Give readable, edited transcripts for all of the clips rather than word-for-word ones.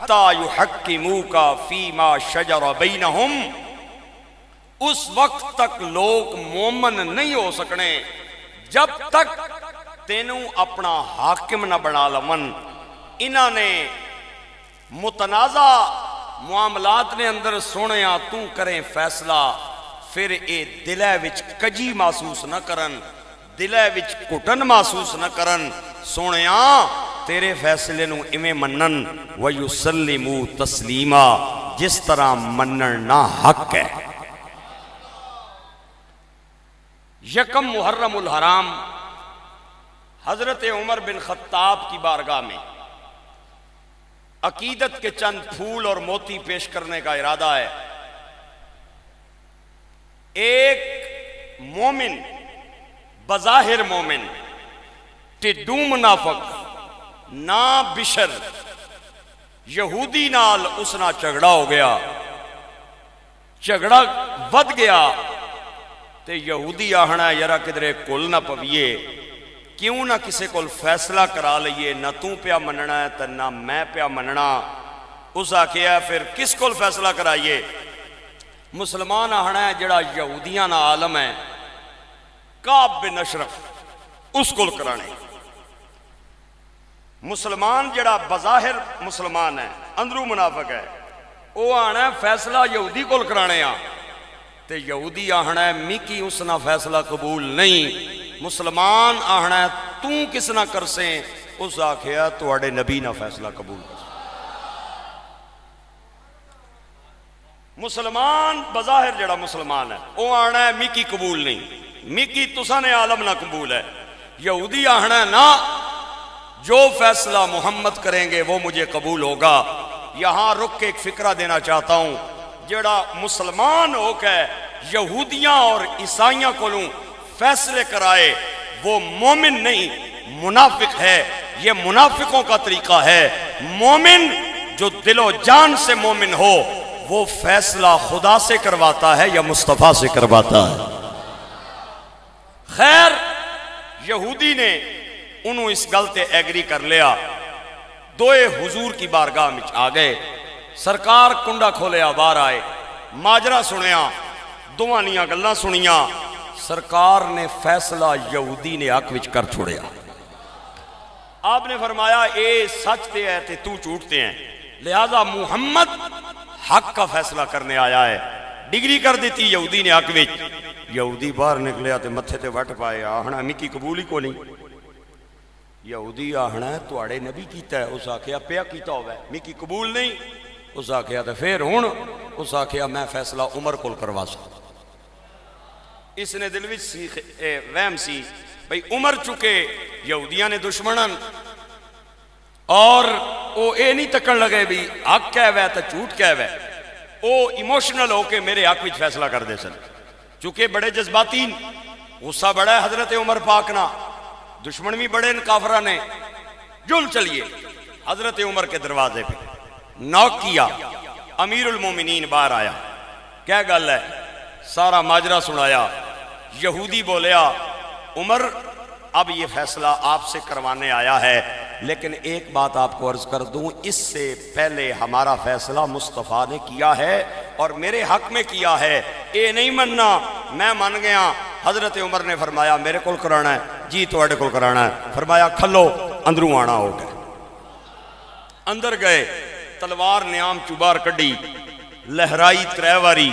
حتی یحکموک فیما شجر بینہم، اس وقت تک لوگ مومن نہیں ہو سکنے جب تک تینوں اپنا حاکم نہ بنا لون۔ انہاں نے متنازع معاملات نے اندر سنیا تو کریں فیصلہ، پھر اے دلے وچ کجی محسوس نہ کرن، دلے وچ کٹن محسوس نہ کرن، سنیا تیرے فیصلے نو ایویں منن وَيُسَلِّمُوا تَسْلِيمًا، جس طرح مننا حق ہے۔ یکم محرم الحرام حضرت عمر بن خطاب کی بارگاہ میں عقیدت کے چند پھول اور موتی پیش کرنے کا ارادہ ہے۔ ایک مومن، بظاہر مومن، ٹڈو منافق، نا بشر یہودی نال اس نا جھگڑا ہو گیا، جھگڑا ود گیا تے یہودی آہنا یرا کدرے کل نہ پویے، کیوں نہ کسے کول فیصلہ کرا لئیے، نہ تو پیا مننا ہے تا نہ میں پیا مننا۔ اس آکھیا پھر کس کول فیصلہ کرائیے؟ مسلمان آہنا ہے جڑا یہودیاں نہ عالم ہے، کعب بن اشرف، اس کول کرانے۔ مسلمان جڑا بظاہر مسلمان ہے، اندرو منافق ہے، وہ آنا ہے فیصلہ یہودی کول کرانے آ، تے یہودی آہنا ہے میکی اس نہ فیصلہ قبول نہیں۔ مسلمان آہنا ہے تو کس نہ کر سیں؟ اس آکھیا تواڈے نبی نہ فیصلہ قبول کر سیں۔ مسلمان بظاہر جڑا مسلمان ہے وہ آنا ہے میکی قبول نہیں، میکی تسا نے عالم نہ قبول ہے۔ یہودی آہنا ہے نا، جو فیصلہ محمد کریں گے وہ مجھے قبول ہوگا۔ یہاں رک کے ایک فکرہ دینا چاہتا ہوں، جڑا مسلمان ہو کے یہودیاں اور عیسائیاں کولوں فیصلے کرائے وہ مومن نہیں، منافق ہے۔ یہ منافقوں کا طریقہ ہے۔ مومن جو دل و جان سے مومن ہو وہ فیصلہ خدا سے کرواتا ہے یا مصطفیٰ سے کرواتا ہے۔ خیر یہودی نے انہوں اس گلتے ایگری کر لیا، دوئے حضور کی بارگاہ میں آ گئے، سرکار کنڈا کھولیا باہر آئے، ماجرہ سنیا، دوانیاں گلنا سنیاں، سرکار نے فیصلہ یہودی نے حق وچ کر چھوڑیا۔ آپ نے فرمایا اے سچ تے ہے تے تو جھوٹتے ہیں، لہذا محمد حق کا فیصلہ کرنے آیا ہے۔ ڈگری کر دیتی یہودی نے حق وچ، یہودی باہر نکلیا تے متھے تے وٹ پائے، آہنا میکی قبول ہی کو نہیں۔ یہودی آہنا ہے تواڈے نبی کیتا ہے، اس آکھیا پیا کیتا ہوئے میکی قبول نہیں۔ اس آکھیا تے پھر ہون، اس آکھیا میں فیصلہ عمر کول کروا سکتا۔ اس نے دل وچ وہم سی بھئی عمر چکے یہودیاں نے دشمنن، اور او اے نہیں تکن لگے بھی حق کہوے تا جھوٹ کہوے، او ایموشنل ہو کے میرے حق وچ فیصلہ کر دے سن، چونکہ بڑے جذباتی، غصہ بڑا ہے حضرت عمر پاک نا، دشمن بھی بڑے کافرہ نے۔ جل چلیے حضرت عمر کے دروازے پہ نوک کیا، امیر المومنین باہر آیا، کیا گل ہے؟ سارا ماجرہ سنایا۔ یہودی بولیا عمر اب یہ فیصلہ آپ سے کروانے آیا ہے، لیکن ایک بات آپ کو عرض کر دوں، اس سے پہلے ہمارا فیصلہ مصطفیٰ نے کیا ہے اور میرے حق میں کیا ہے، اے نہیں مننا میں من گیا۔ حضرت عمر نے فرمایا میرے کول کرانا ہے؟ جی تواڈے کول کرانا ہے۔ فرمایا کھلو، اندروں آنا ہو گئے۔ اندر گئے، تلوار نیام چوبار کڈی، لہرائی تریواری،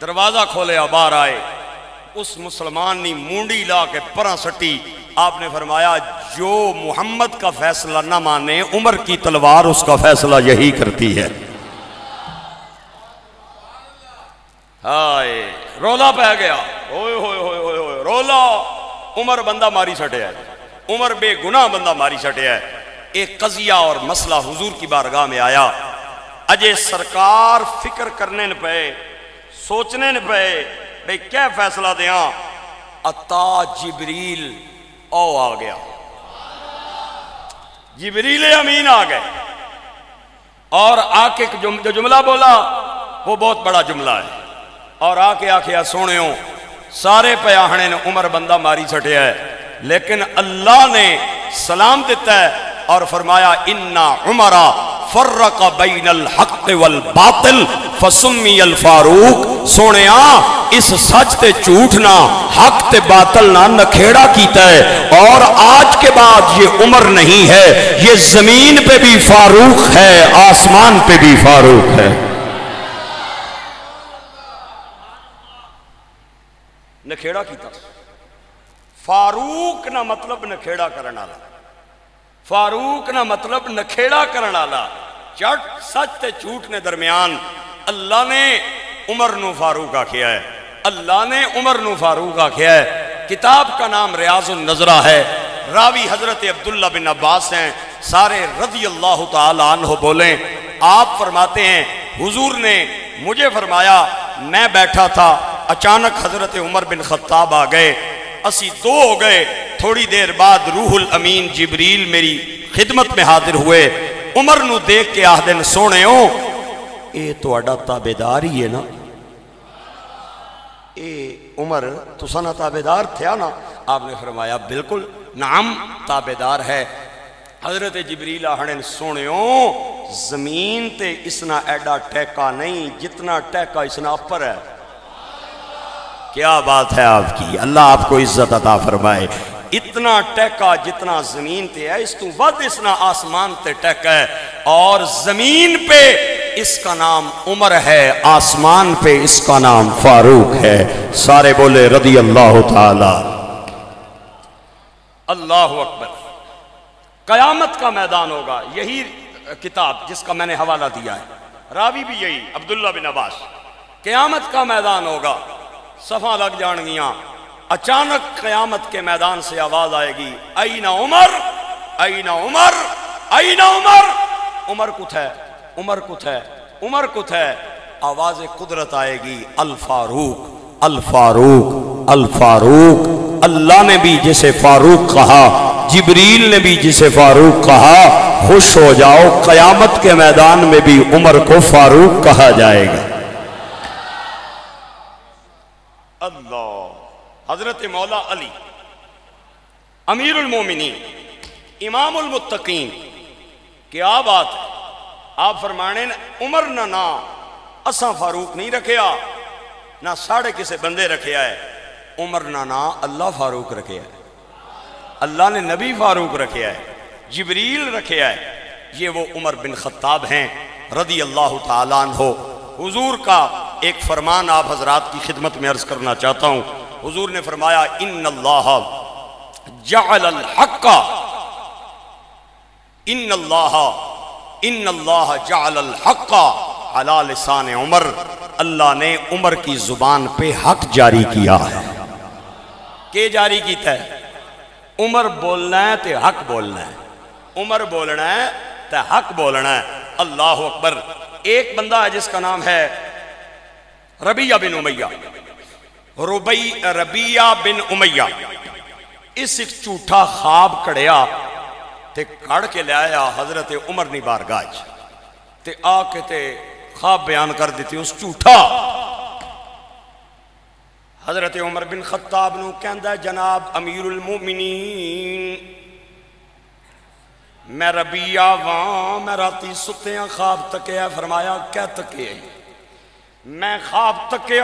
دروازہ کھولے باہر آئے، اس مسلمان نے مونڈی لا کے پرا سٹی۔ آپ نے فرمایا جو محمد کا فیصلہ نہ مانے، عمر کی تلوار اس کا فیصلہ یہی کرتی ہے۔ ہائے رولا پہ گیا، ہوئے ہوئے ہوئے ہوئے ہوئے رولا، عمر بندہ ماری سٹے ہے، عمر بے گناہ بندہ ماری سٹے ہے۔ ایک قضیہ اور مسئلہ حضور کی بارگاہ میں آیا، اجے سرکار فکر کرنے نہ پے، سوچنے نہ پے بھئی کیا فیصلہ دیاں، عطا جبریل او آ گیا، جبریل امین آ گئے، اور آ کے جو جملہ بولا وہ بہت بڑا جملہ ہے، اور آ کے آکھیا سونےوں سارے پیاہنے نے عمر بندہ ماری سٹے ہے، لیکن اللہ نے سلام دیتا ہے اور فرمایا اِنَّا عُمَرَ فرق بین الحق والباطل فسمی الفاروق. سونیا اس سچ تے جھوٹ نہ حق تے باطل نہ نکھیڑا کیتا ہے، اور آج کے بعد یہ عمر نہیں ہے، یہ زمین پہ بھی فاروق ہے، آسمان پہ بھی فاروق ہے. نکھیڑا کیتا. فاروق نہ مطلب نکھیڑا کرنا لا، فاروق نہ مطلب نکھیڑا کرنا لا. جٹ سچ تے جھوٹ نے درمیان اللہ نے عمر نو فاروق آکھیا ہے، اللہ نے عمر نو فاروق آکھیا ہے. کتاب کا نام ریاض النظرہ ہے، راوی حضرت عبداللہ بن عباس ہیں، سارے رضی اللہ تعالی عنہ بولیں. آپ فرماتے ہیں حضور نے مجھے فرمایا، میں بیٹھا تھا، اچانک حضرت عمر بن خطاب آ گئے، اسی دو ہو گئے. تھوڑی دیر بعد روح الامین جبریل میری خدمت میں حاضر ہوئے. عمر نو دیکھ کے آہدن سونے ہو اے تو اڈا تابدار ہی ہے نا، اے عمر تو سنا تابدار تھیا نا؟ آپ نے فرمایا بالکل نعم تابدار ہے. حضرت جبریل آہدن سونے ہو زمین تے اسنا ایڈا ٹیکا نہیں جتنا ٹیکا اسنا اپر ہے. کیا بات ہے آپ کی، اللہ آپ کو عزت عطا فرمائے. اتنا ٹیکا جتنا زمین تے ہے اس تو ود اسنا آسمان تے ٹیکا ہے، اور زمین پہ اس کا نام عمر ہے، آسمان پہ اس کا نام فاروق ہے. سارے بولے رضی اللہ تعالی. اللہ اکبر. قیامت کا میدان ہوگا، یہی کتاب جس کا میں نے حوالہ دیا ہے، راوی بھی یہی عبداللہ بن عباس. قیامت کا میدان ہوگا، صفحہ لگ جان گیاں. اچانک قیامت کے میدان سے آواز آئے گی، این عمر این عمر این عمر. عمر کت ہے، عمر کت ہے، عمر کت ہے. آواز قدرت آئے گی، الفاروق الفاروق الفاروق. اللہ نے بھی جسے فاروق کہا، جبریل نے بھی جسے فاروق کہا، خوش ہو جاؤ، قیامت کے میدان میں بھی عمر کو فاروق کہا جائے گا. اللہ. حضرت مولا علی امیر المومنین امام المتقین، کیا بات ہے. آپ فرمانے عمر نہ اساں فاروق نہیں رکھیا، نہ ساڑھے کسے بندے رکھیا ہے. عمر نہ اللہ فاروق رکھیا ہے، اللہ نے نبی فاروق رکھیا ہے، جبریل رکھیا ہے. یہ وہ عمر بن خطاب ہیں رضی اللہ تعالیٰ عنہ. حضور کا ایک فرمان آپ حضرات کی خدمت میں عرض کرنا چاہتا ہوں. حضور نے فرمایا، ان اللہ جعل الحق ان اللہ جعل الحق علی لسان عمر. اللہ نے عمر کی زبان پہ حق جاری کیا ہے. کہ جاری کیتا ہے؟ عمر بولنا ہے تے حق بولنا ہے، عمر بولنا ہے تے حق بولنا ہے. اللہ اکبر. ایک بندہ ہے جس کا نام ہے ربیہ بن امیہ، ربیہ بن امیہ. اس ایک جھوٹا خواب کڑیا تے کڑ کے لے آیا حضرت عمر نے بارگاہ تے آ کے تے خواب بیان کر دیتی اس جھوٹا. حضرت عمر بن خطاب نو کہندا ہے، جناب امیر المومنین میں ربیہ وہاں، میں راتی ستیاں خواب تکے ہے. فرمایا کیا تکے؟ میں خواب تکے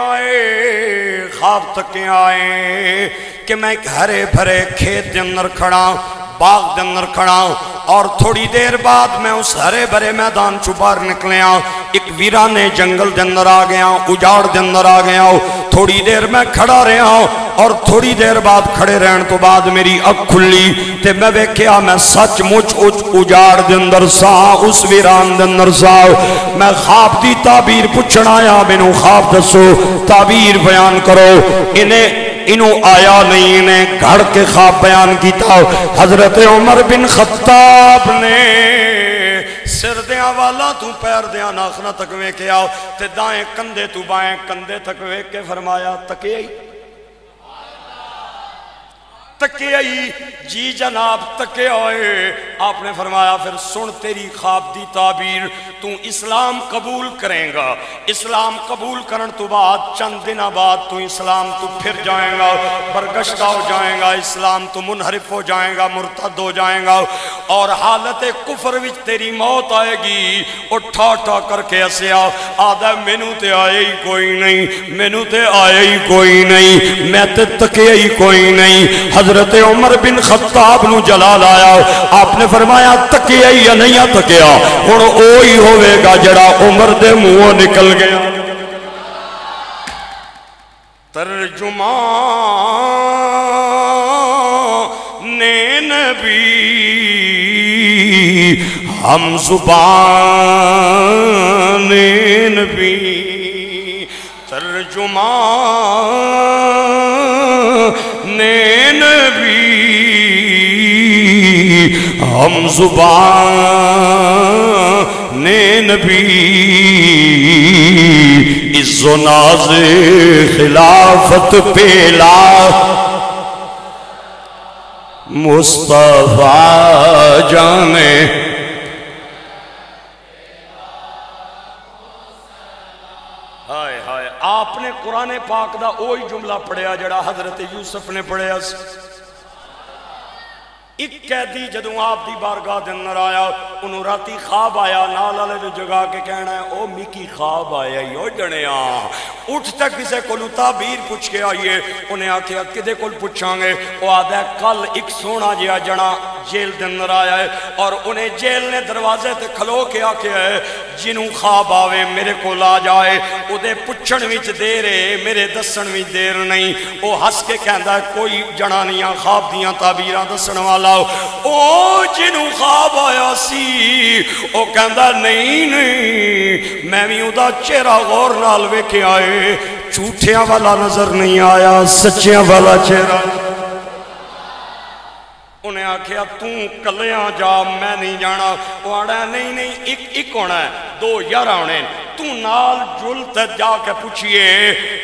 آئے کہ میں ایک ہرے بھرے کھیت دے اندر کھڑا، باغ دے اندر کھڑا، اور تھوڑی دیر بعد میں اس ہرے بھرے میدان چوں باہر نکلیا، ایک ویرانے جنگل دے اندر آ گیا، اجاڑ دے اندر آ گیا. تھوڑی دیر میں کھڑا رہا، اور تھوڑی دیر بعد کھڑے رہن تو بعد میری اکھ کھلی تے میں ویکھیا میں سچ مچ اجاڑ دے اندر سا، اس ویران دے اندر سا. میں خواب دی تعبیر پوچھن آیا، مینوں خواب دسو، تعبیر بیان کرو. انہوں آیا نہیں، انہیں گھڑ کے خواب بیان کیتا. حضرت عمر بن خطاب نے سر دیاں والا تو پیر دیاں ناخنا تک ویکھے آؤ تے دائیں کندھے تو بائیں کندھے تک ویکھ کے فرمایا تکے آئی تکے آئی جی جناب تکے آئے آپ نے فرمایا پھر سن تیری خواب دی تعبیر تو اسلام قبول کریں گا اسلام قبول کرن تو بعد چند دن بعد تو اسلام تو پھر جائیں گا برگشتہ ہو جائیں گا اسلام تو منحرف ہو جائیں گا مرتد ہو جائیں گا اور حالت کفر وچ تیری موت آئے گی اٹھا اٹھا کر کے اسیا آدھا مینوں تے آئے ہی کوئی نہیں مینوں تے آئے ہی کوئی نہیں میں تے تکے ہی کوئی نہیں حضرت عمر بن خطاب نو جلال آیا آپ نے فرمایا تکیا یا نہیں تکیا ہن اوہی ہوے گا جڑا عمر دے منہوں نکل گیا ترجمان نبی ہم زبان نبی ترجمان نبی ہم زبان نبی عز و ناز خلافت پیلا مصطفیٰ جانے ہائے ہائے آپ نے قرآن پاک دا اوہی جملہ پڑھیا جڑا حضرت یوسف نے پڑھیا ایک قیدی جدوں آپ دی بارگاہ دے اندر آیا انہوں راتی خواب آیا نال والے نوں جگا کے کہنا ہے او میکی خواب آیا ہی او جنیا اٹھ تک کسے کولوں تعبیر پوچھ کے آئیے انہیں آکھیا کدے کول پوچھاں گے وہ آدھا ہے کل ایک سونا جیا جنا جیل دے اندر آیا ہے اور انہیں جیل نے دروازے تے کھلو کے آکھیا ہے جنوں خواب آوے میرے کول آ جائے او دے پوچھن وچ دیر ہے میرے دسن وچ دیر نہیں او ہس کے کہندا ہے کوئی جنانیاں خواب دیاں تعبیراں دسن والا او جنوں خواب آیا سی او کہندا نہیں نہیں میں بھی ادا چہرہ غور نال ویکھے آئے جھوٹیاں والا نظر نہیں آیا سچیاں والا چہرہ انہیں آکھیا تو کلیاں جا میں نہیں جانا وہ آڑا ہے نہیں نہیں ایک ہونا ہے دو یار آنے تو نال جل تے جا کے پوچھئے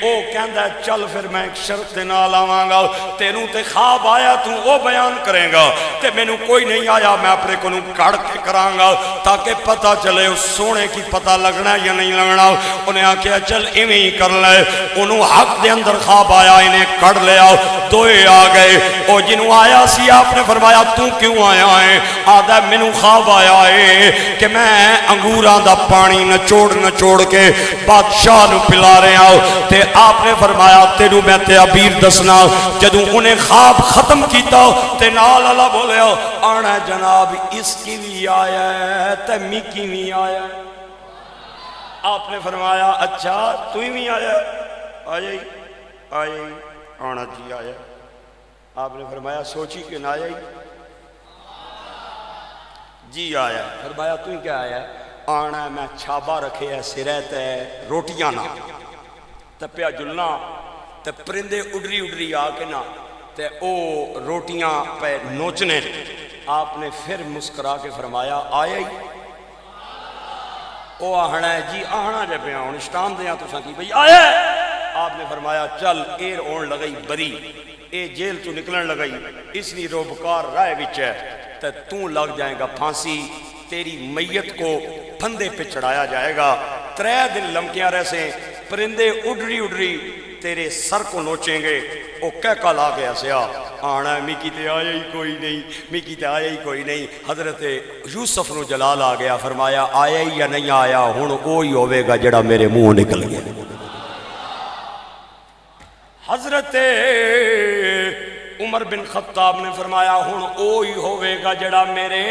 او کہندہ ہے چل پھر میں ایک شرط نال آواں گا تینوں تے خواب آیا تو وہ بیان کریں گا تے میں نو کوئی نہیں آیا میں اپنے کو نو کڑ کے کران گا تاکہ پتہ چلے اس سونے کی پتہ لگنا یا نہیں لگنا انہیں آکھیا چل ایویں ہی کر لے انہوں حق دے اندر خواب آیا انہیں کڑ لیا دوئے آ گئے او جنوں آیا سی آپ نے فرمایا تو کیوں آیا ہے آدھا مینوں خواب آیا ہے کہ میں انگوراں دا پانی نچوڑ کے بادشاہ نو پلا رہے آؤ تے آپ نے فرمایا تینوں میں تعبیر دسنا جدوں انہیں خواب ختم کیتا تے نال اللہ بولے آنا جناب اس کی بھی آیا ہے تے می کی بھی آیا ہے آپ نے فرمایا اچھا تو ہی بھی آیا آیا ہی آنا جی آیا آپ نے فرمایا سوچی کہ نہ آیا ہی جی آیا فرمایا تو ہی کیا آیا آنا میں چھابا رکھے ایسے رہتا ہے روٹیاں نہ تپیا جلنا تے پرندے اڈری آ کے نہ تے او روٹیاں پہ نوچنے آپ نے پھر مسکرا کے فرمایا آیا ہی او آہنا ہے جی آہنا جب پہ آؤں اشتام دیا تو سنگی بھئی آیا ہے آپ نے فرمایا چل ایر اون لگئی بری اے جیل تو نکلن لگئی اس لیے روبکار رائے وچ ہے تے تو لگ جائیں گا پھانسی تیری میت کو پھندے پہ چڑھایا جائے گا 3 دن لمکیاں رہ سے پرندے اڈری تیرے سر کو نوچیں گے او کہہ لا گیا سیا آنا ہے میکی تے آیا ہی کوئی نہیں حضرت یوسف نو جلال آ گیا فرمایا آیا ہی یا نہیں آیا ہن اوہی ہوے گا جڑا میرے منہ نکل گیا حضرت عمر بن خطاب نے فرمایا ہن اوہی ہوے گا جڑا میرے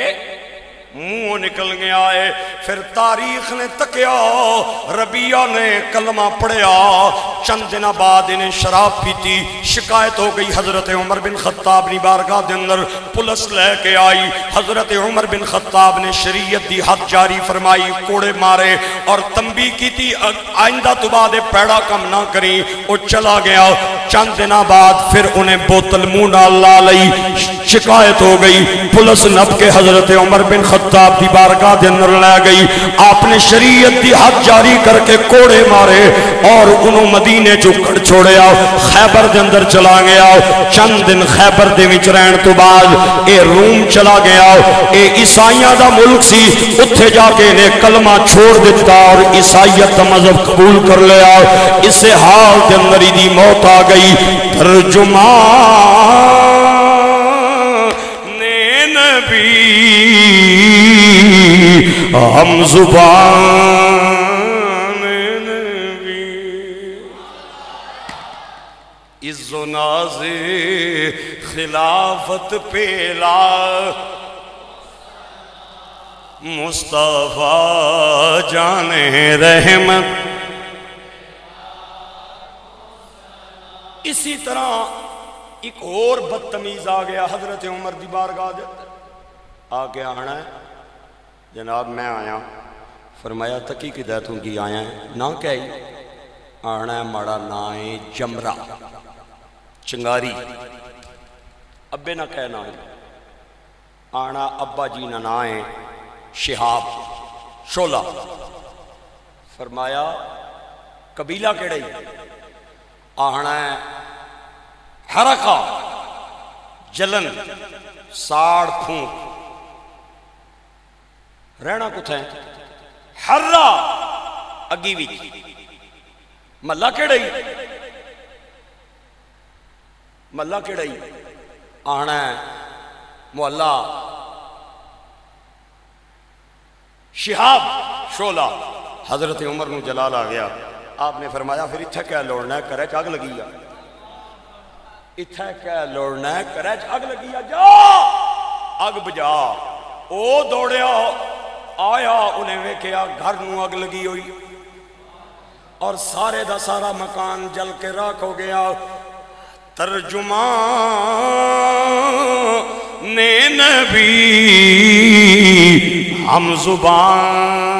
منہ نکل گیا ہے پھر تاریخ نے تکیا ربیہ نے کلمہ پڑھیا چند دن بعد انہیں شراب پیتی شکایت ہو گئی حضرت عمر بن خطاب نے بارگاہ دے اندر پولیس لے کے آئی حضرت عمر بن خطاب نے شریعت دی حد جاری فرمائی کوڑے مارے اور تنبیہ کی تھی آئندہ تو بعد پیڑا کم نہ کریں وہ چلا گیا چند دن بعد پھر انہیں بوتل منہ نال لا لئی شکایت ہو گئی، پولیس نب کے حضرت عمر بن خطاب دی بارگاہ دے اندر لے گئی، آپ نے شریعت دی حد جاری کر کے کوڑے مارے اور انہوں مدینے جو کڑ چھوڑے آؤ، خیبر دے اندر چلا گیا، چند دن خیبر دے وچ رہن تو بعد اے روم چلا گیا، اے عیسائیاں دا ملک سی، اتھے جا کے انہیں کلمہ چھوڑ دیتا اور عیسائیت دا مذہب قبول کر لیا، اس حال دے اندر ہی دی موت آ گئی۔ ترجمان نبی ہم زبان نبی عز و ناز خلافت پیلا مصطفیٰ جان رحمت۔ اسی طرح ایک اور بدتمیز آ گیا حضرت عمر دی بارگاہ دے آ کے آنا ہے، جناب میں آیا، فرمایا تکی کی دیتوں کی آیا ہے، نہ کہی آنا ہے ماڑا نائے جمرہ چنگاری، ابے نہ کہنا ہے، آنا ابا جی نہ نائے شہاب شولہ، فرمایا قبیلہ کیڑے آنا ہے حرکہ جلن ساڑ پھونک، رہنا کتھ ہے حرہ اگی ویچ، ملہ کیڑائی ملہ کیڑائی آنا ہے محلہ شہاب شولہ۔ حضرت عمر نو جلال آ گیا، آپ نے فرمایا پھر اتھا کیا لوڑنا ہے، کرے چاگ لگی ہے، اتھا کیا لوڑنا ہے، کرے چاگ لگی ہے، جا اگ بجا۔ او دوڑیا آیا، انہیں ویکھیا گھر نو اگ لگی ہوئی اور سارے دا سارا مکان جل کے راکھ ہو گیا۔ ترجمان نبی ہم زبان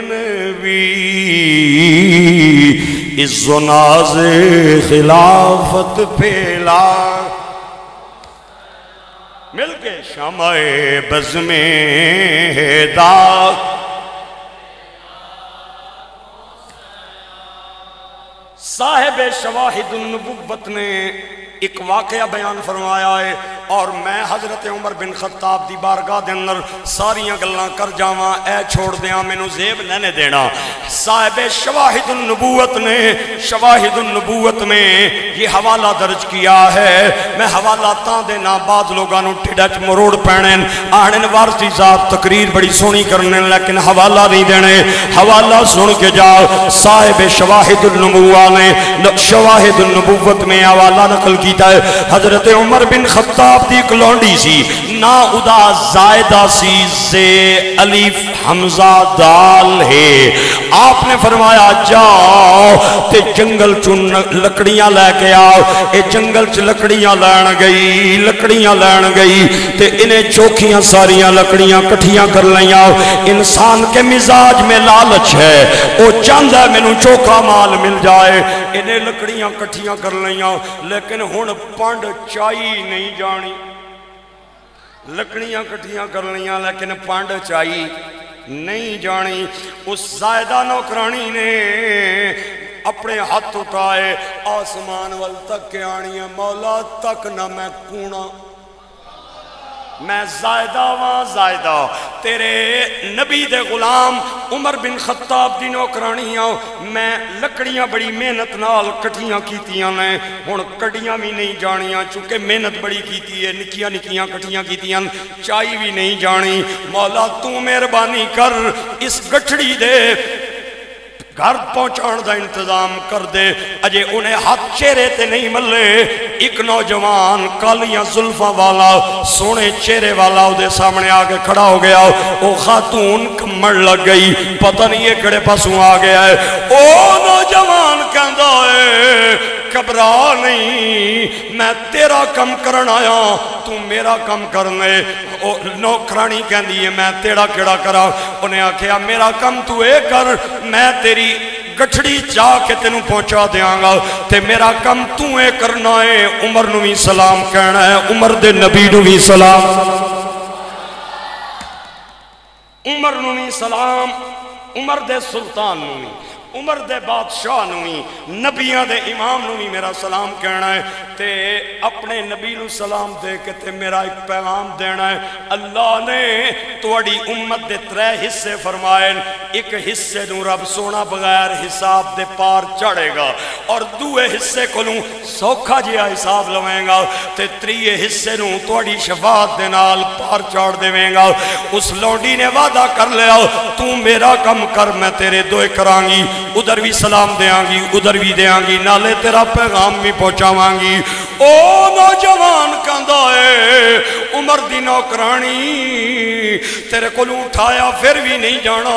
نبی عز و ناز خلافت پھیلا، مل کے شمع بزم داغ، صاحب شواہد النبوت نے ایک واقعہ بیان فرمایا ہے، اور میں حضرت عمر بن خطاب دی بارگاہ دے اندر ساریاں گلاں کر جاواں، اے چھوڑ دیاں مینوں زیب نہیں دینا۔ صاحب شواہد النبوت نے شواہد النبوت میں یہ حوالہ درج کیا ہے، میں حوالہ تاں دینا، بعض لوگانوں ٹھڑچ مروڑ پہنیں آہنن وارثی صاحب تقریر بڑی سونی کرنے لیکن حوالہ نہیں دینے، حوالہ سن کے جاؤ۔ صاحب شواہد النبوت نے شواہد النبوت میں حوالہ نقل کیتا ہے، حضرت عمر بن خطاب دی کلونڈی سی، نا ادا زائدہ سی زے علیف حمزہ دال ہے، آپ نے فرمایا جاؤ تے جنگل چون لکڑیاں لے کے آؤ، اے جنگل چ لکڑیاں لین گئی تے انہیں چوکھیاں ساریاں لکڑیاں کٹھیاں کر لیاں۔ انسان کے مزاج میں لالچ ہے، وہ چاہتا ہے مینوں چوکھا مال مل جائے، انہیں لکڑیاں کٹھیاں کر لیاں، لیکن ہن پانڈ چائی نہیں جانی، لکڑیاں کٹھیاں کر لیاں لیکن پانڈ چائی نہیں جانی۔ اس زائدہ نوکرانی نے اپنے ہاتھ اٹھائے آسمان وال تک کے آنی ہے، مولا تک نہ میں کونا، میں زائدہ وہاں زائدہ تیرے نبی دے غلام عمر بن خطاب دی نوکرانیاں، میں لکڑیاں بڑی محنت نال کٹھیاں کیتیاں نے، ہن کڑیاں بھی نہیں جانیاں چونکہ محنت بڑی کیتی ہے، نکیاں نکیاں کٹھیاں کیتیاں، چائی بھی نہیں جانی، مولا تو مہربانی کر اس گٹھڑی دے گھر پہنچان دا انتظام کر دے۔ اجے انہیں ہاتھ چہرے تے نہیں ملے، ایک نوجوان کالیاں زلفاں والا سونے چہرے والا دے سامنے آگے کھڑا ہو گیا، او خاتون کمڑ لگ گئی، پتہ نہیں یہ کڑے پاسوں آ گیا ہے۔ او نوجوان کہندا ہے گھبرا نہیں، میں تیرا کم کرن آیا، تو میرا کم کرنے۔ نوکرانی کہندی ہے میں تیرا کیڑا کرا، انہیں آکھیا میرا کم تو اے کر، میں تیری گٹھڑی چا کے تینوں پہنچا دیاں گا تے میرا کم تو اے کرنا ہے عمر نو بھی سلام کہنا ہے عمر دے نبی نو بھی سلام عمر نو بھی سلام عمر دے سلطان نو بھی عمر دے بادشاہ نو بھی نبیاں دے امام نو بھی میرا سلام کہنا ہے تے اپنے نبی نو سلام دے کے تے میرا ایک پیغام دینا ہے اللہ نے توڑی امت دے 3 حصے فرمائے ایک حصے نو رب سونا بغیر حساب دے پار چڑھے گا اور دوے حصے کو نو سوکھا جیا حساب لویں گا تے 3 حصے نو توڑی شفاعت دے نال پار چڑھ دے گا اس لونڈی نے وعدہ کر لیا تو میرا کم کر میں تیرے دوئے کرانگی ادھر بھی سلام دیاں گی ادھر بھی دیاں گی نالے تیرا پیغام بھی پہنچاواں گی او نوجوان کہندا ہے عمر دی نوکرانی تیرے کو اٹھایا پھر بھی نہیں جانا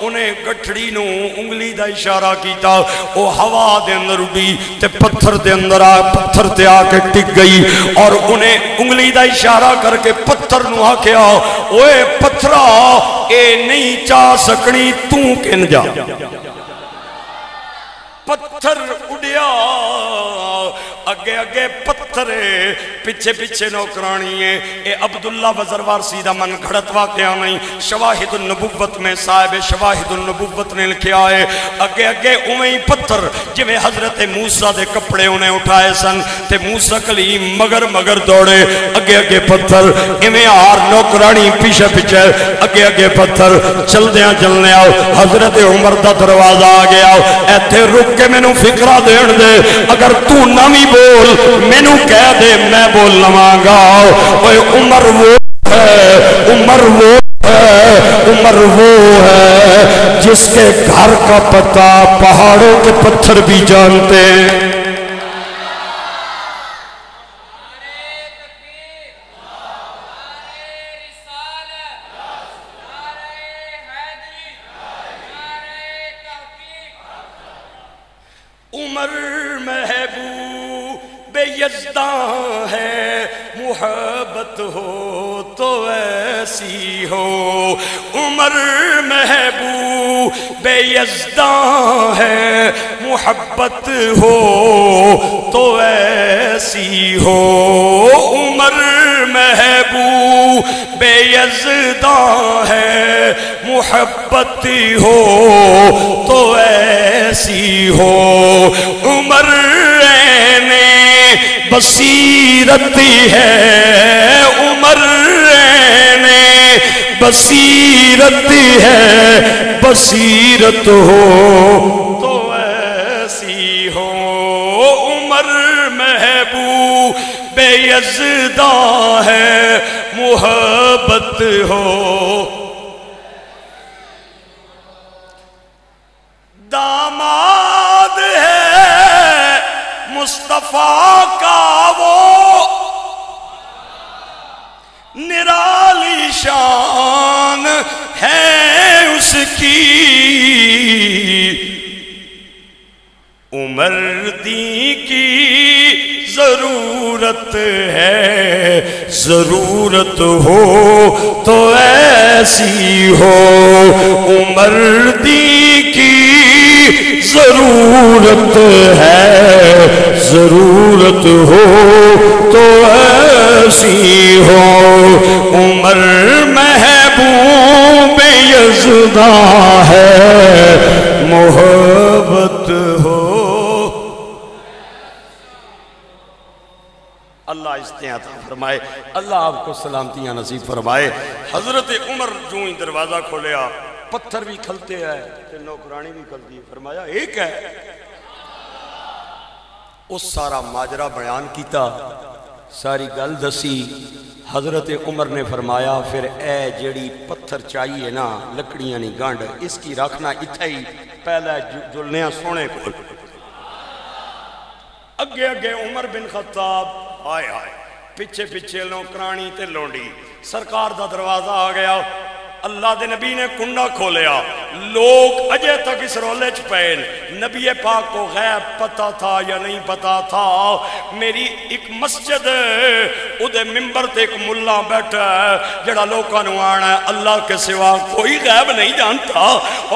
انہیں گٹھڑی نو انگلی دا اشارہ کیتا او ہوا دے اندر اڑی تے پتھر دے اندر پتھر تے آ کے ٹک گئی اور انہیں انگلی دا اشارہ کر کے پتھر نو آ کے اوے پتھرا اے نہیں چاہ سکنی تو کن جا پتھر اڑیا اگے اگے پتھر پیچھے پیچھے نوکرانی ہے اے عبداللہ وزروار سیدھا من گھڑت واقعہ نہیں شواہد النبوت میں صاحب شواہد النبوت نے لکھیا ہے اگے اگے اوہیں پتھر جویں حضرت موسیٰ دے کپڑے انہیں اٹھائے سن تے موسیٰ کلیم مگر دوڑے اگے اگے پتھر ایویں آر نوکرانی پیچھے پیچھے اگے اگے پتھر چل دیاں چلنے آؤ حضرت عمر دا دروازہ آ گیا ایتھے رک کے میں نو فکرہ دین دے اگر تو نامی بول میں نو کہہ دے میں بول لمانگا اوہ عمر وہ ہے عمر وہ ہے عمر وہ ہے جس کے گھر کا پتہ پہاڑوں کے پتھر بھی جانتے ہیں عمر محبوب یزداں ہے محبت ہو تو ایسی ہو عمر محبوب یزداں ہے محبت ہو تو ایسی ہو عمر محبوب یزداں ہے محبت ہو تو ایسی ہو عمر بصیرت ہے عمر بصیرت ہے بصیرت ہو تو ایسی ہو عمر محبوب یزداں ہے محبت ہو داماد ہے مصطفیٰ کا وہ نرالی شان ہے اس کی عمر دی کی ضرورت ہے ضرورت ہو تو ایسی ہو عمر دی کی ضرورت ہے ضرورت ہو تو ایسی ہو عمر محبوب یزداں ہے محبت ہو اللہ استعانت فرمائے اللہ آپ کو سلامتیاں نصیب فرمائے حضرت عمر جو ہی دروازہ کھولیا پتھر بھی کھلتے ہیں کہ نوکرانی بھی کھلتی ہے فرمایا ایک ہے اس سارا ماجرہ بیان کیتا ساری گل دسی حضرت عمر نے فرمایا پھر اے جڑی پتھر چاہیے نا لکڑیاں نہیں گانڈ اس کی رکھنا اتھا ہی پہلے جلنیاں سونے کو اگے اگے عمر بن خطاب آئے آئے پیچھے پیچھے نوکرانی تے لونڈی سرکار دا دروازہ آ گیا اللہ دے نبی نے کنڈا کھولیا، لوگ اجے تک اس رولے چ پے، نبی پاک کو غیب پتا تھا یا نہیں پتا تھا؟ میری ایک مسجد ادھے ممبر تے ایک ملا بیٹھا ہے جڑا لوکاں نوں آنا ہے اللہ کے سوا کوئی غیب نہیں جانتا۔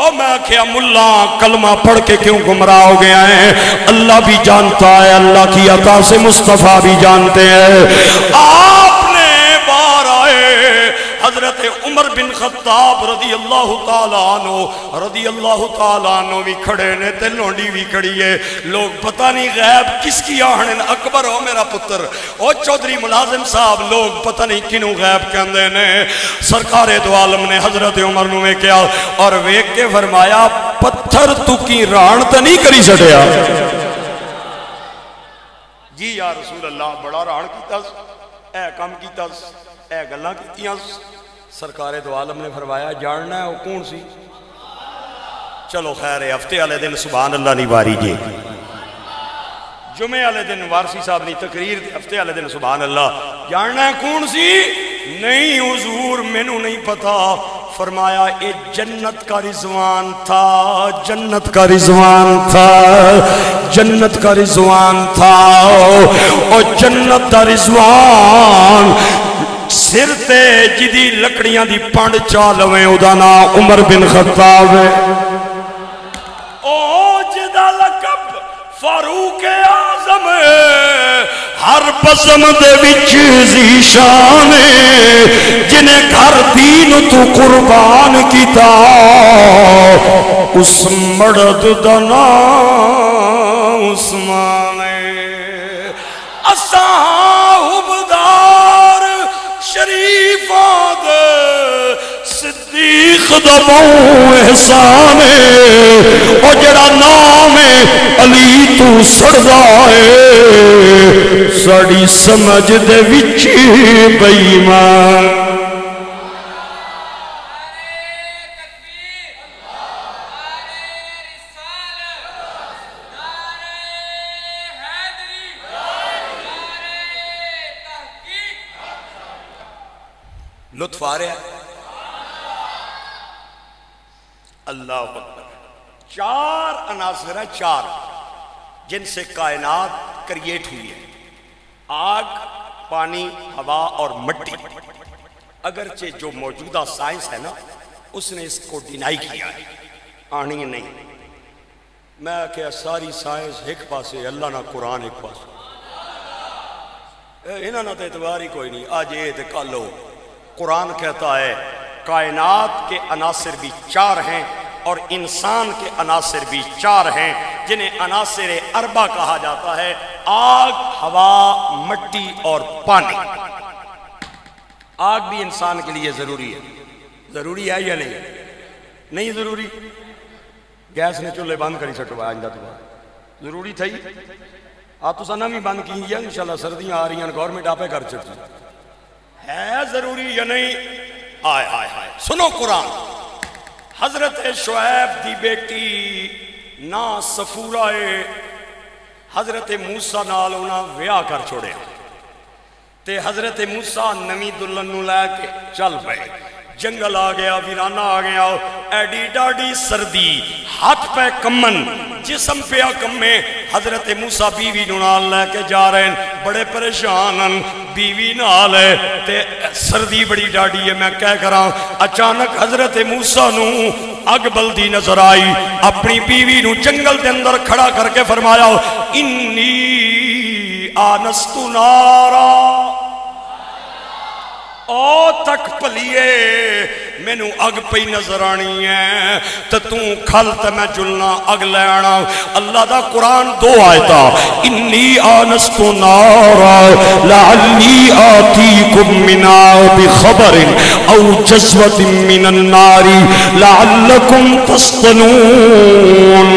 اور میں کہا ملا کلمہ پڑھ کے کیوں گمراہ ہو گیا ہے؟ اللہ بھی جانتا ہے، اللہ کی عطا سے مصطفیٰ بھی جانتے ہیں۔ آپ نے بار آئے حضرت عمر بن خطاب رضی اللہ تعالیٰ عنہ بھی کھڑے نے تے لونڈی بھی کھڑی ہے۔ لوگ پتہ نہیں غیب کس کی آہن، اکبر ہو میرا پتر او چودھری ملازم صاحب، لوگ پتہ نہیں کنوں غیب کہندے نے۔ سرکار دو عالم نے حضرت عمر نو میں کیا اور ویک کے فرمایا پتھر تو کی ران تے نہیں کری سٹیا؟ جی یا رسول اللہ بڑا ران کیتا، اے کام کیتا، اے گلاں کیتیاں۔ سرکار دو عالم نے فرمایا جاننا ہے وہ کون سی؟ چلو خیر ہے، ہفتے والے دن سبحان اللہ نہیں واری جی، جمعے والے دن وارسی صاحب نہیں تقریر، ہفتے والے دن سبحان اللہ۔ جاننا ہے کون سی؟ نہیں حضور مینوں نہیں پتا۔ فرمایا اے جنت کا رضوان تھا، جنت کا رضوان تھا، جنت کا رضوان تھا۔ او جنت کا رضوان سر تے جدی لکڑیاں دی پانڈ چالویں ادا نام عمر بن خطاب ہے۔ او جدا لقب فاروق اعظم ہر بزم دے وچ ذیشان جنہیں گھر دین تو قربان کیتا، اس مرد دا نام عثمان اصحابدار شریف آد صدیق دبوں احسان او جڑا نام علی تو سڑدا ہے ساڑی سمجھ دے وچ بے ایمان۔ لطف آ رہا ہے؟ اللہ اکبر۔ چار عناصر ہیں، چار جن سے کائنات کریٹ ہوئی ہے، آگ، پانی، ہوا اور مٹی۔ اگرچہ جو موجودہ سائنس ہے نا اس نے اس کو ڈینائی کیا ہے، آنی نہیں۔ میں کہا ساری سائنس ایک پاسے، اللہ نہ قرآن ایک پاسے، انہاں نہ اعتبار ہی کوئی نہیں، آج یہ تے کل ہو۔ قرآن کہتا ہے کائنات کے عناصر بھی چار ہیں اور انسان کے عناصر بھی چار ہیں جنہیں عناصر اربع کہا جاتا ہے، آگ، ہوا، مٹی اور پانی۔ آگ بھی انسان کے لیے ضروری ہے، ضروری ہے یا نہیں؟ نہیں ضروری؟ گیس نے چولہے بند کری سٹوا آئندہ تو ضروری تھا ہی، آپ تو سنہ بھی بند کی گیا، انشاءاللہ سردیاں آ رہی ہیں گورنمنٹ آپ کر چکی ہے، ضروری یا نہیں؟ آئے آئے آئے سنو قرآن۔ حضرت شعیب دی بیٹی نا صفورہ حضرت موسیٰ نال انہاں ویاہ کر چھوڑے تے حضرت موسیٰ نمی دلہن نو لے کے چل پئے، جنگل آ گیا، ویرانہ آ گیا، ایڈی ڈاڈی سردی، ہاتھ پہ کمن، جسم پہ کمے۔ حضرت موسیٰ بیوی نو نال لے کے جا رہے ہیں، بڑے پریشان، بیوی نال ہے تے سردی بڑی ڈاڈی ہے۔ میں کہہ کراں اچانک حضرت موسیٰ نو اگ بلدی نظر آئی، اپنی بیوی نو جنگل دے اندر کھڑا کر کے فرمایا انی آنست نارا، او تک پلیے میں نو اگ پہ نظر آنی ہے تو کھل تے میں جلنا اگ لے آنا۔ اللہ دا قرآن دو آیتا، انی آنست نارا لعلی آتیکم منا بخبر او جزوت من النار لعلکم تسطنون۔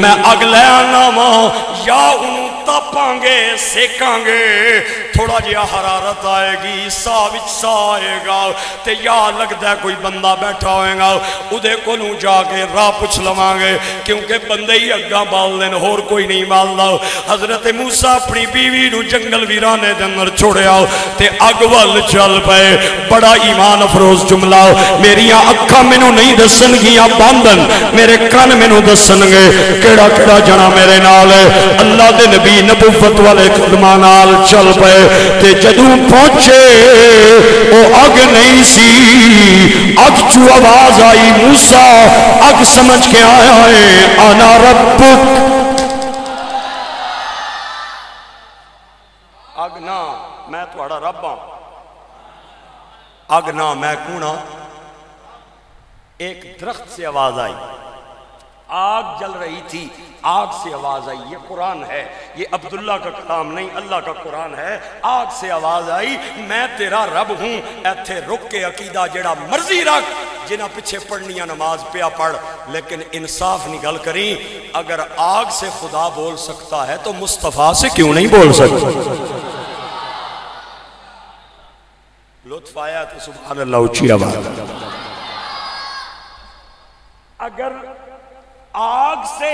میں اگ لے آنا ماں یا انہوں تپ تاپاں گے سیکاں گے تھوڑا جہا حرارت آئے گی سا وچ سا آئے گا تے یا لگدا ہے کوئی بندہ بیٹھا ہوئے گا اودے کولوں جا کے راہ پوچھ لواں گے کیونکہ بندے ہی اگاں بال دین ہور کوئی نہیں بالدا حضرت موسیٰ اپنی بیوی نو جنگل ویرانے دے اندر چھوڑیا تے اگ ول چل پئے بڑا ایمان افروز جملہ میریاں اکھاں مینوں نہیں دسن گیاں باندن میرے کان مینوں دسن گے کیڑا کیڑا جنا میرے نال ہے اللہ دے نبی نبوت والے قدماں نال چل پئے تے جدوں پہنچے او اگ نہیں سی اگ چوں آواز آئی موسیٰ اگ سمجھ کے آیا ہے انا ربک اگ نا میں تھوڑا رب ہاں اگ نا میں کونا ایک درخت سے آواز آئی آگ جل رہی تھی آگ سے آواز آئی یہ قرآن ہے یہ عبداللہ کا کلام نہیں اللہ کا قرآن ہے آگ سے آواز آئی میں تیرا رب ہوں ایتھے رک کے عقیدہ جڑا مرضی رکھ جنہ پیچھے پڑھنیاں نماز پیا پڑھ لیکن انصاف نگل کریں اگر آگ سے خدا بول سکتا ہے تو مصطفیٰ سے کیوں نہیں بول سکتا لطف آیا تو سبحان اللہ اچھی آواز اگر آگ سے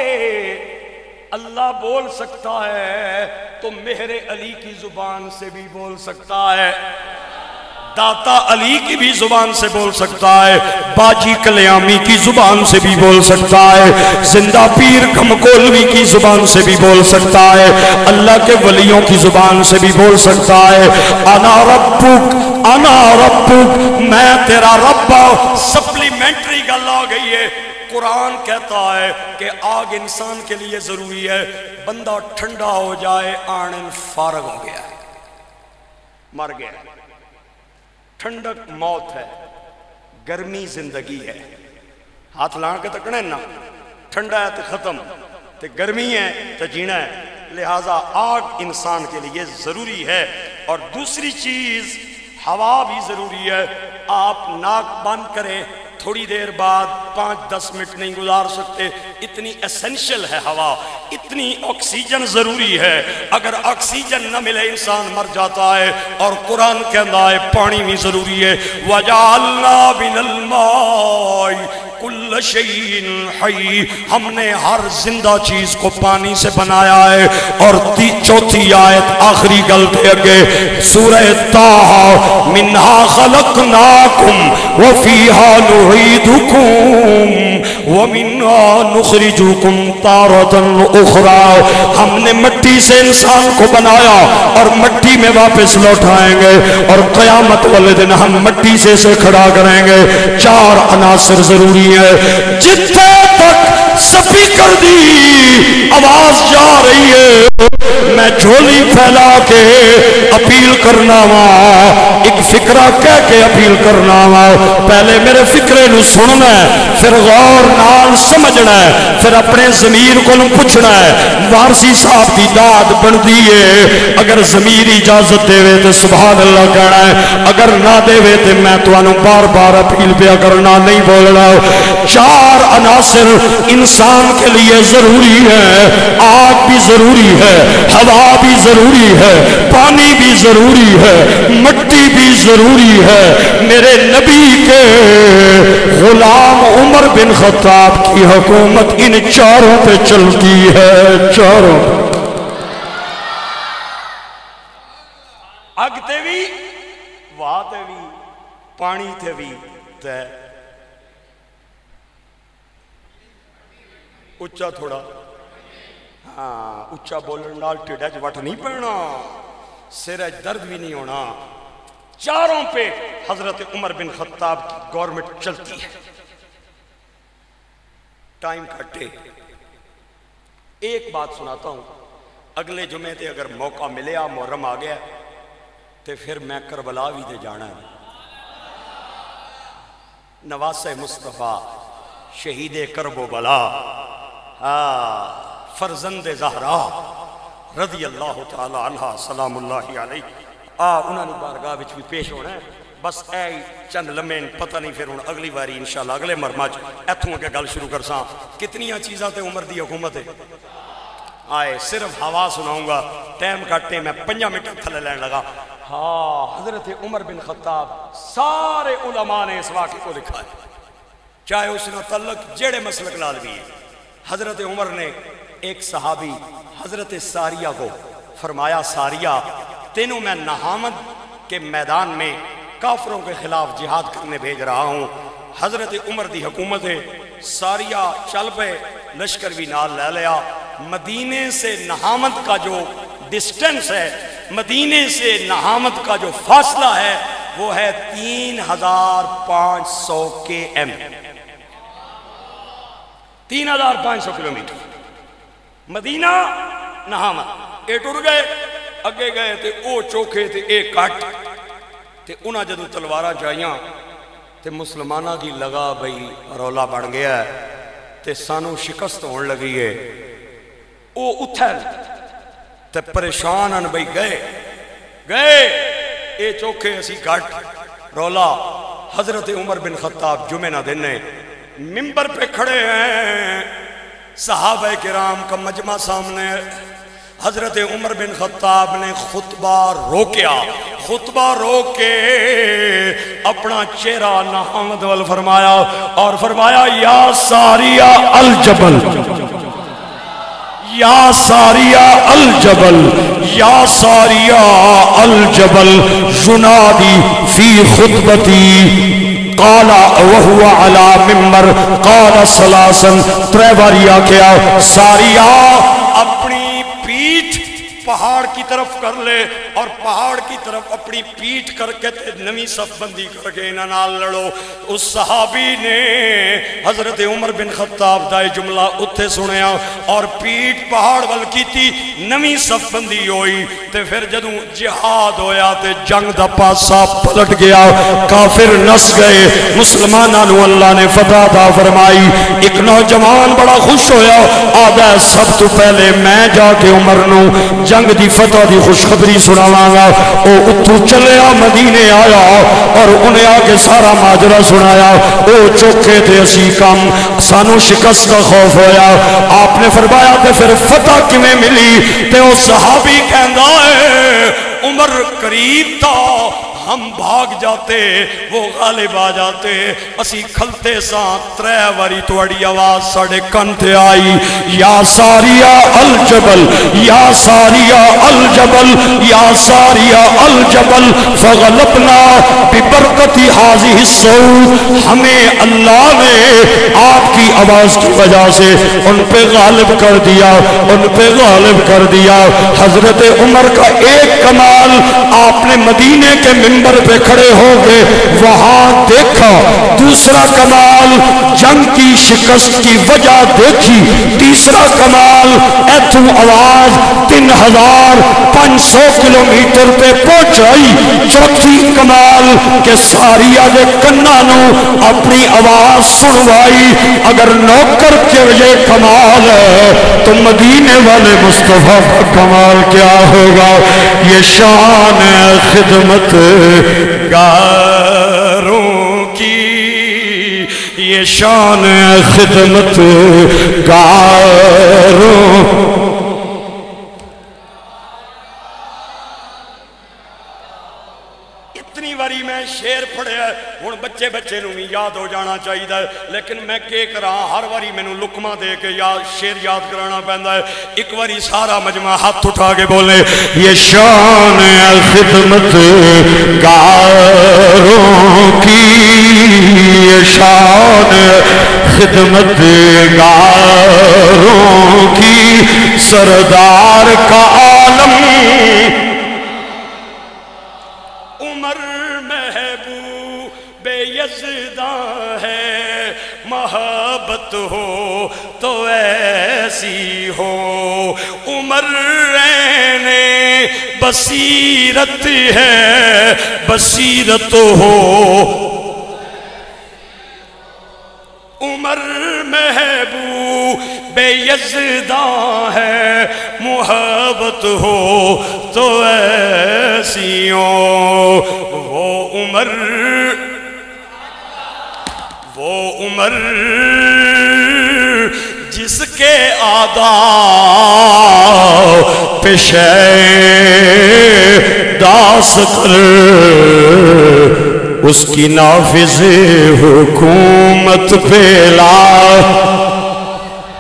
اللہ بول سکتا ہے تو مہر علی کی زبان سے بھی بول سکتا ہے داتا علی کی بھی زبان سے بول سکتا ہے باجی کلیامی کی زبان سے بھی بول سکتا ہے زندہ پیر کھمکولوی کی زبان سے بھی بول سکتا ہے اللہ کے ولیوں کی زبان سے بھی بول سکتا ہے انا ربک میں تیرا رب سپلیمنٹری گل آ گئی ہے قرآن کہتا ہے کہ آگ انسان کے لیے ضروری ہے بندہ ٹھنڈا ہو جائے آنن فارغ ہو گیا ہے مر گیا ہے ٹھنڈک موت ہے گرمی زندگی ہے ہاتھ لان کے تکنے نا ٹھنڈا ہے تو ختم تو گرمی ہے تو جینا ہے لہٰذا آگ انسان کے لیے ضروری ہے اور دوسری چیز ہوا بھی ضروری ہے آپ ناک بند کریں تھوڑی دیر بعد 5-10 منٹ نہیں گزار سکتے اتنی ایسنشل ہے ہوا اتنی آکسیجن ضروری ہے اگر آکسیجن نہ ملے انسان مر جاتا ہے اور قرآن کہتا ہے پانی بھی ضروری ہے وَجَعَلْنَا مِنَ الْمَاءِ کُلَّ شَيْءٍ حَيٍّ ہم نے ہر زندہ چیز کو پانی سے بنایا ہے اور چوتھی آیت آخری گلتے اگے سورہ طٰہٰ مِنْهَا خَلَقْنَاكُمْ وَفِيهَا نُعِيدُكُمْ وَمِنْهَا نُخْرِجُكُمْ تَارَةً أُخْرَى ہم نے مٹی سے انسان کو بنایا اور مٹی میں واپس لوٹائیں گے اور قیامت والے دن ہم مٹی سے کھڑا کریں گے 4 عناصر ضروری ہے جتنے تک سپیکر دی آواز جا رہی ہے میں جھولی پھیلا کے اپیل کرنا ہوں ایک فکرہ کہہ کے اپیل کرنا ہوں پہلے میرے فکرے نو سننا ہے پھر غور نال سمجھنا ہے پھر اپنے ضمیر کو پوچھنا ہے وارسی صاحب دی داد بن دیئے اگر ضمیر اجازت دے وے تو سبحان اللہ کہنا ہے اگر نہ دے وے تو میں تو انہوں بار بار اپیل پیا کرنا نہیں بولنا 4 عناصر انسان کے لیے ضروری ہے آگ بھی ضروری ہے ہوا بھی ضروری ہے پانی بھی ضروری ہے مٹی بھی ضروری ہے میرے نبی کے غلام عمر بن خطاب کی حکومت ان 4 پہ چلتی ہے 4 اگ تے بھی واہ تے بھی پانی تے بھی تے اچھا تھوڑا ہاں اچھا بولن نال ٹھڈ وچ وٹ نہیں پڑنا سر وچ درد بھی نہیں ہونا 4 پہ حضرت عمر بن خطاب کی گورنمنٹ چلتی ہے ٹائم کٹے ایک بات سناتا ہوں اگلے جمعے تے اگر موقع ملے محرم آ گیا تو پھر میں کربلا بھی تے جانا ہے نواسہ مصطفیٰ شہید کرب و بلا فرزند زہرا رضی اللہ تعالی عنہ سلام اللہ علیہ انہوں نے بارگاہ وچ بھی پیش ہونا ہے بس اے چند لمحے پتہ نہیں پھر ہوں اگلی باری انشاءاللہ اگلے مرمہ ایتھوں کے گل شروع کر ساں کتنیاں چیزاں تے عمر دی حکومت ہے آئے صرف ہوا سناؤں گا، ٹائم کٹے میں 5 منٹ تھلے لین لگا۔ ہاں حضرت عمر بن خطاب سارے علماء نے اس واقعے کو لکھا ہے، چاہے اس نے تعلق جڑے مسلک لال بھی ہے۔ حضرت عمر نے ایک صحابی حضرت ساریہ کو فرمایا، ساریہ تینوں میں نہامت کے میدان میں کافروں کے خلاف جہاد کرنے بھیج رہا ہوں۔ حضرت عمر دی حکومت ہے، ساریہ چل پہ، لشکر بھی نال لے لیا۔ مدینے سے نہامت کا جو ڈسٹنس ہے، مدینے سے نہامت کا جو فاصلہ ہے وہ ہے 3500 km، 3500 کلومیٹر۔ مدینہ نہامت اے ٹر گئے، اگے گئے تے او چوکھے تے اے کٹ تے انہاں جدو تلوارہ چاہیاں تے مسلمانہ کی لگا بھئی رولا بڑھ گیا ہے تے سانو شکست ہون لگی ہے۔ او اتھر تے پریشان ان بھئی گئے اے چوکھے اسی کٹ رولا۔ حضرت عمر بن خطاب جمعہ نہ دینے ممبر پہ کھڑے ہیں، صحابہ کرام کا مجمع سامنے۔ حضرت عمر بن خطاب نے خطبہ روکیا، خطبہ روک کے اپنا چہرہ نہامت وال فرمایا اور فرمایا، یا ساریہ الجبل، یا ساریہ الجبل، یا ساریہ الجبل ینادی فی خطبتی قال وہو علی ممبر قال سلاسن، تریواریا کیا ساریہ اپنی پیٹھ پہاڑ کی طرف کر لے اور پہاڑ کی طرف اپنی پیٹھ کر کے نمی صف بندی کر کے انہاں نال لڑو۔ اس صحابی نے حضرت عمر بن خطاب دا جملہ اتھے سنیا اور پیٹھ پہاڑ وال کی تھی، نمی صف بندی ہوئی تے پھر جدوں جہاد ہویا تے جنگ دا پاسا پلٹ گیا، کافر نس گئے، مسلمانہ نو اللہ نے فتح دا فرمائی۔ ایک نوجوان بڑا خوش ہویا، آدھا سب تو پہلے میں جا کے عمر نو جنگ دی فتح دی خوشخبری سناواں گا۔ او اتھو چلے مدینے آیا اور انہیں آگے سارا ماجرہ سنایا۔ او چوکے تھے اسی کم، سانو شکست کا خوف ہویا۔ آپ نے فرمایا تے پھر فتح کمیں ملی؟ تے او صحابی کہندا ہے عمر قریب تھا، ہم بھاگ جاتے وہ غالب آ جاتے، اسی کھلتے ساں ترے واری توڑی آواز ساڑے کن تے آئی، یا ساریہ الجبل، یا ساریہ الجبل، یا ساریہ الجبل فغلبنا ببرکت حاضی الصوت، ہمیں اللہ نے آپ کی آواز کی وجہ سے ان پہ غالب کر دیا، ان پہ غالب کر دیا۔ حضرت عمر کا ایک کمال، آپ نے مدینے کے ممبر پہ کھڑے ہو گئے وہاں دیکھا، دوسرا کمال جنگ کی شکست کی وجہ دیکھی، تیسرا کمال ایتھو آواز 3500 کلومیٹر پہ پہنچائی، چوتھی کمال کہ ساریہ دے کنانو اپنی آواز سنوائی۔ اگر نوکر کے یہ کمال ہے تو مدینے والے مصطفیٰ کا کمال کیا ہوگا؟ یہ شان خدمت گاروں کی، یہ شان خدمت گاروں۔ اتنی باری میں شیر پڑھے ہے، ہن بچے بچے نو بھی یاد ہو جانا چاہیے، لیکن میں کہ کراں ہر باری میں نو لکمہ دے کے شیر یاد کرانا پہندا ہے۔ ایک باری سارا مجمع ہاتھ اٹھا کے بولے، یہ شان خدمت گاروں کی، یہ شان خدمت گاروں کی، سردار کا عالم عمر محبوب یزداں ہے، محبت ہو تو ایسی ہو، عمر عین بصیرت ہے، بصیرت ہو، عمر محبوب یزداں ہے، محبت ہو تو ایسی ہو، وہ عمر جس کے آداب پیشے داس کر اس کی نافذ حکومت پہ لا